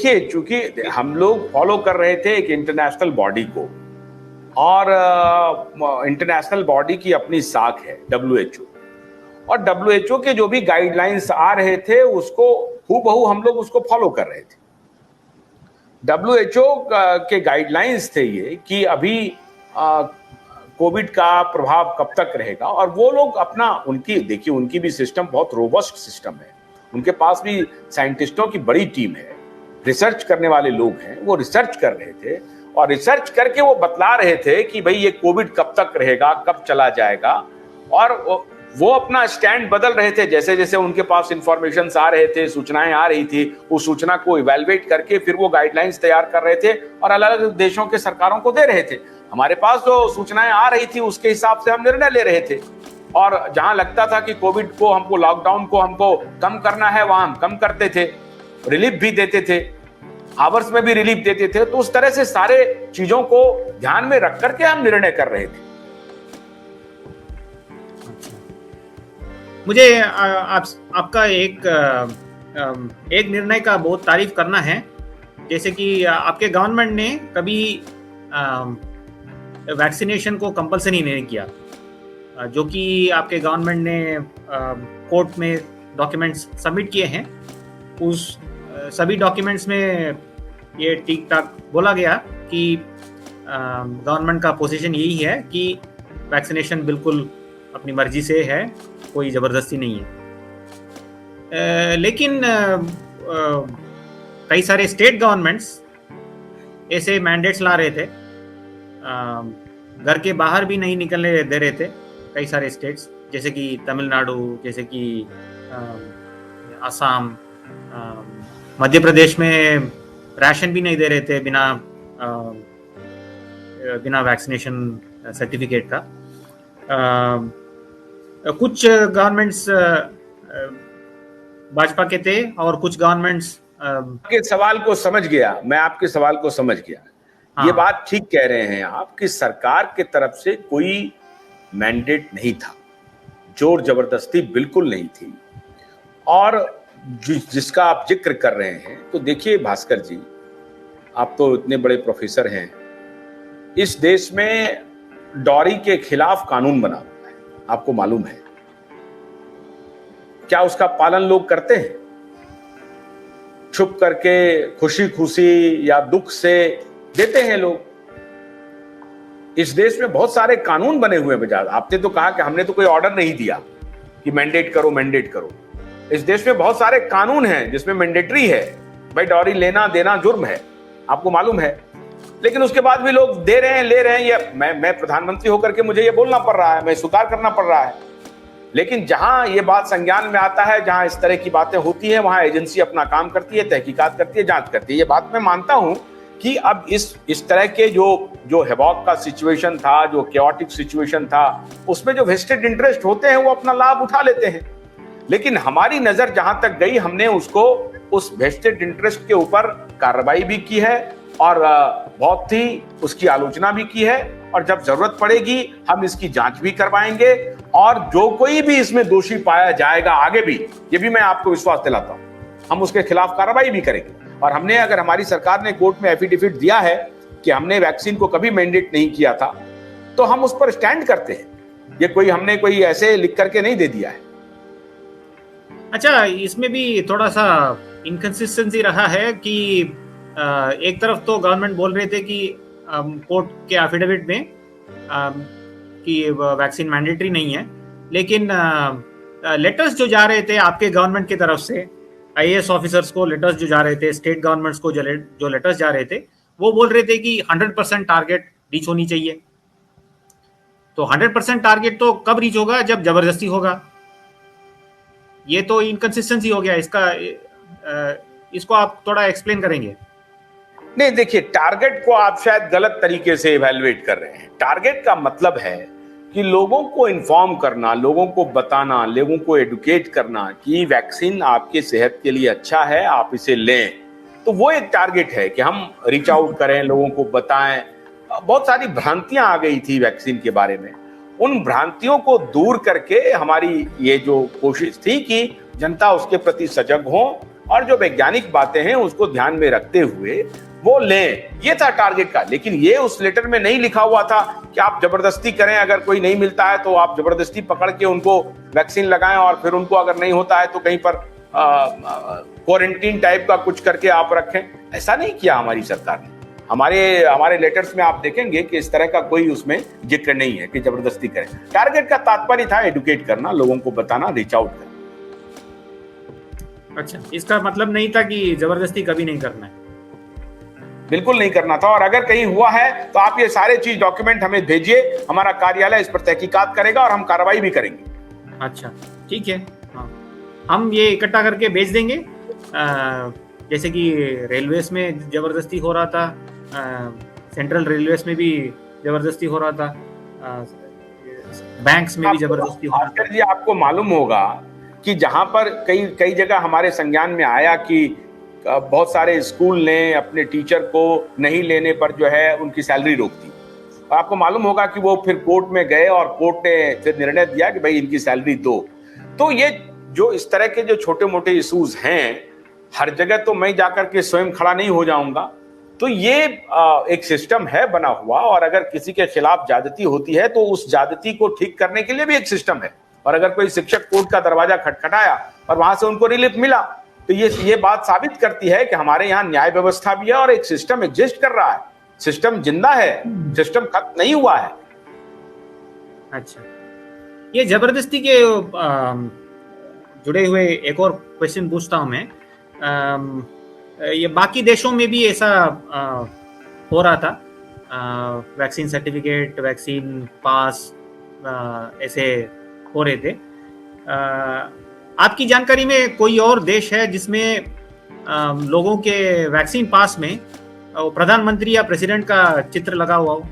देखिए, चूंकि हम लोग फॉलो कर रहे थे एक इंटरनेशनल बॉडी को, और इंटरनेशनल बॉडी की अपनी साख है डब्ल्यूएचओ, और डब्ल्यूएचओ के जो भी गाइडलाइंस आ रहे थे उसको हूबहू हम लोग उसको फॉलो कर रहे थे। डब्ल्यूएचओ के गाइडलाइंस थे ये कि अभी कोविड का प्रभाव कब तक रहेगा, और वो लोग अपना, उनकी देखिए, उनकी भी सिस्टम बहुत रोबस्ट सिस्टम है, उनके पास भी साइंटिस्टों की बड़ी टीम है, रिसर्च करने वाले लोग हैं, वो रिसर्च कर रहे थे और रिसर्च करके वो बतला रहे थे कि भाई ये कोविड कब तक रहेगा, कब चला जाएगा, और वो अपना स्टैंड बदल रहे थे जैसे जैसे उनके पास इंफॉर्मेशन आ रहे थे, सूचनाएं आ रही थी, उस सूचना को इवैल्यूएट करके फिर वो गाइडलाइंस तैयार कर रहे थे और अलग अलग देशों के सरकारों को दे रहे थे। हमारे पास जो सूचनाएं आ रही थी उसके हिसाब से हम निर्णय ले रहे थे, और जहां लगता था कि कोविड को हमको, लॉकडाउन को हमको कम करना है, वहां हम कम करते थे, रिलीफ भी देते थे, आवर्स में भी रिलीफ देते थे। तो उस तरह से सारे चीजों को ध्यान में रख करके हम निर्णय कर रहे थे। मुझे आपका एक निर्णय का बहुत तारीफ करना है, जैसे कि आपके गवर्नमेंट ने कभी वैक्सीनेशन को कंपल्सरी नहीं किया, जो कि आपके गवर्नमेंट ने कोर्ट में डॉक्यूमेंट्स सबमिट किए हैं। उस सभी डॉक्यूमेंट्स में ये ठीक ठाक बोला गया कि गवर्नमेंट का पोजीशन यही है कि वैक्सीनेशन बिल्कुल अपनी मर्जी से है, कोई ज़बरदस्ती नहीं है। लेकिन कई सारे स्टेट गवर्नमेंट्स ऐसे मैंडेट्स ला रहे थे, घर के बाहर भी नहीं निकलने दे रहे थे कई सारे स्टेट्स, जैसे कि तमिलनाडु, जैसे कि असम, मध्य प्रदेश में राशन भी नहीं दे रहे थे बिना वैक्सीनेशन सर्टिफिकेट का। कुछ गवर्नमेंट्स भाजपा के थे और कुछ गवर्नमेंट्स आपके सवाल को समझ गया, मैं आपके सवाल को समझ गया। हाँ। ये बात ठीक कह रहे हैं आप कि सरकार के तरफ से कोई मैंडेट नहीं था, जोर जबरदस्ती बिल्कुल नहीं थी। और जिसका आप जिक्र कर रहे हैं, तो देखिए भास्कर जी, आप तो इतने बड़े प्रोफेसर हैं, इस देश में डॉरी के खिलाफ कानून बना हुआ है, आपको मालूम है? क्या उसका पालन लोग करते हैं? छुप करके, खुशी खुशी या दुख से देते हैं लोग। इस देश में बहुत सारे कानून बने हुए हैं। आपने तो कहा कि हमने तो कोई ऑर्डर नहीं दिया कि मैंडेट करो मैंडेट करो। इस देश में बहुत सारे कानून हैं जिसमें मैंडेटरी है, भाई डॉरी लेना देना जुर्म है, आपको मालूम है। लेकिन उसके बाद भी लोग दे रहे हैं, ले रहे हैं। ये मैं प्रधानमंत्री होकर के मुझे ये बोलना पड़ रहा है, मैं स्वीकार करना पड़ रहा है। लेकिन जहां ये बात संज्ञान में आता है, जहां इस तरह की बातें होती हैं, वहां एजेंसी अपना काम करती है, तहकीकात करती है, जांच करती है। ये बात मैं मानता हूं कि अब इस तरह के जो हैवॉक का सिचुएशन था, जो कैओटिक सिचुएशन था, उसमें जो वेस्टेड इंटरेस्ट होते हैं वो अपना लाभ उठा लेते हैं। लेकिन हमारी नजर जहां तक गई, हमने उसको, उस वेस्टेड इंटरेस्ट के ऊपर कार्रवाई भी की है और बहुत ही उसकी आलोचना भी की है, और जब जरूरत पड़ेगी हम इसकी जांच भी करवाएंगे, और जो कोई भी इसमें दोषी पाया जाएगा आगे भी, ये भी मैं आपको विश्वास दिलाता हूं, हम उसके खिलाफ कार्रवाई भी करेंगे। और हमने, अगर हमारी सरकार ने कोर्ट में एफिडेविट दिया है कि हमने वैक्सीन को कभी मैंडेट नहीं किया था, तो हम उस पर स्टैंड करते हैं। ये हमने कोई ऐसे लिख करके नहीं दे दिया है। अच्छा, इसमें भी थोड़ा सा इनकंसिस्टेंसी रहा है कि एक तरफ तो गवर्नमेंट बोल रहे थे कि कोर्ट के एफिडेविट में कि वैक्सीन मैंडेटरी नहीं है, लेकिन लेटर्स जो जा रहे थे आपके गवर्नमेंट की तरफ से, आईएएस ऑफिसर्स को लेटर्स जो जा रहे थे, स्टेट गवर्नमेंट्स को जो लेटर्स जा रहे थे, वो बोल रहे थे कि 100% टारगेट रीच होनी चाहिए। तो 100% टारगेट तो कब रीच होगा? जब जबरदस्ती होगा। ये तो इनकंसिस्टेंसी हो गया। इसको आप थोड़ा एक्सप्लेन करेंगे? नहीं, देखिए, टारगेट को आप शायद गलत तरीके से इवैल्यूएट कर रहे हैं। टारगेट का मतलब है कि लोगों को इन्फॉर्म करना, लोगों को बताना, लोगों को एडुकेट करना कि वैक्सीन आपके सेहत के लिए अच्छा है, आप इसे लें। तो वो एक टारगेट है कि हम रीच आउट करें, लोगों को बताएं। बहुत सारी भ्रांतियां आ गई थी वैक्सीन के बारे में, उन भ्रांतियों को दूर करके हमारी ये जो कोशिश थी कि जनता उसके प्रति सजग हो और जो वैज्ञानिक बातें हैं उसको ध्यान में रखते हुए वो लें, ये था टारगेट का। लेकिन ये उस लेटर में नहीं लिखा हुआ था कि आप जबरदस्ती करें, अगर कोई नहीं मिलता है तो आप जबरदस्ती पकड़ के उनको वैक्सीन लगाएं और फिर उनको अगर नहीं होता है तो कहीं पर क्वारंटीन टाइप का कुछ करके आप रखें। ऐसा नहीं किया हमारी सरकार ने। हमारे लेटर्स में आप देखेंगे कि इस तरह का कोई उसमें जिक्र नहीं है कि जबरदस्ती करें। टारगेट का तात्पर्य था एडुकेट करना, लोगों को बताना, रीच आउट करना। अच्छा, इसका मतलब नहीं था कि जबरदस्ती कभी नहीं करना है। बिल्कुल नहीं करना था, और अगर कहीं हुआ है तो आप ये सारे चीज डॉक्यूमेंट हमें भेजिए, हमारा कार्यालय इस पर तहकीकात करेगा और हम कार्रवाई भी करेंगे। अच्छा, ठीक है, हाँ, हम ये इकट्ठा करके भेज देंगे। जैसे कि रेलवेज में जबरदस्ती हो रहा था, सेंट्रल रेलवेज में भी जबरदस्ती हो रहा था, बैंक्स में भी जबरदस्ती हो रहा था। जी, आपको मालूम होगा कि जहां पर कई जगह हमारे संज्ञान में आया कि बहुत सारे स्कूल ने अपने टीचर को नहीं लेने पर जो है उनकी सैलरी रोक दी। आपको मालूम होगा कि वो फिर कोर्ट में गए और कोर्ट ने फिर निर्णय दिया कि भाई इनकी सैलरी दो। तो ये जो इस तरह के जो छोटे मोटे इश्यूज हैं, हर जगह तो मैं जाकर के स्वयं खड़ा नहीं हो जाऊंगा। तो ये एक सिस्टम है बना हुआ, और अगर किसी के खिलाफ ज्यादती होती है तो उस ज्यादती को ठीक करने के लिए भी एक सिस्टम है। और अगर कोई शिक्षक कोर्ट का दरवाजा खटखटाया और वहां से उनको रिलीफ मिला, तो ये बात साबित करती है कि हमारे यहाँ न्याय व्यवस्था भी है और एक सिस्टम एग्जिस्ट कर रहा है। सिस्टम जिंदा है, सिस्टम खत्म नहीं हुआ है। अच्छा, ये जबरदस्ती के जुड़े हुए एक और क्वेश्चन पूछता हूं मैं। ये बाकी देशों में भी ऐसा हो रहा था, वैक्सीन सर्टिफिकेट, वैक्सीन पास ऐसे हो रहे थे। आपकी जानकारी में कोई और देश है जिसमें लोगों के वैक्सीन पास में प्रधानमंत्री या प्रेसिडेंट का चित्र लगा हुआ हो?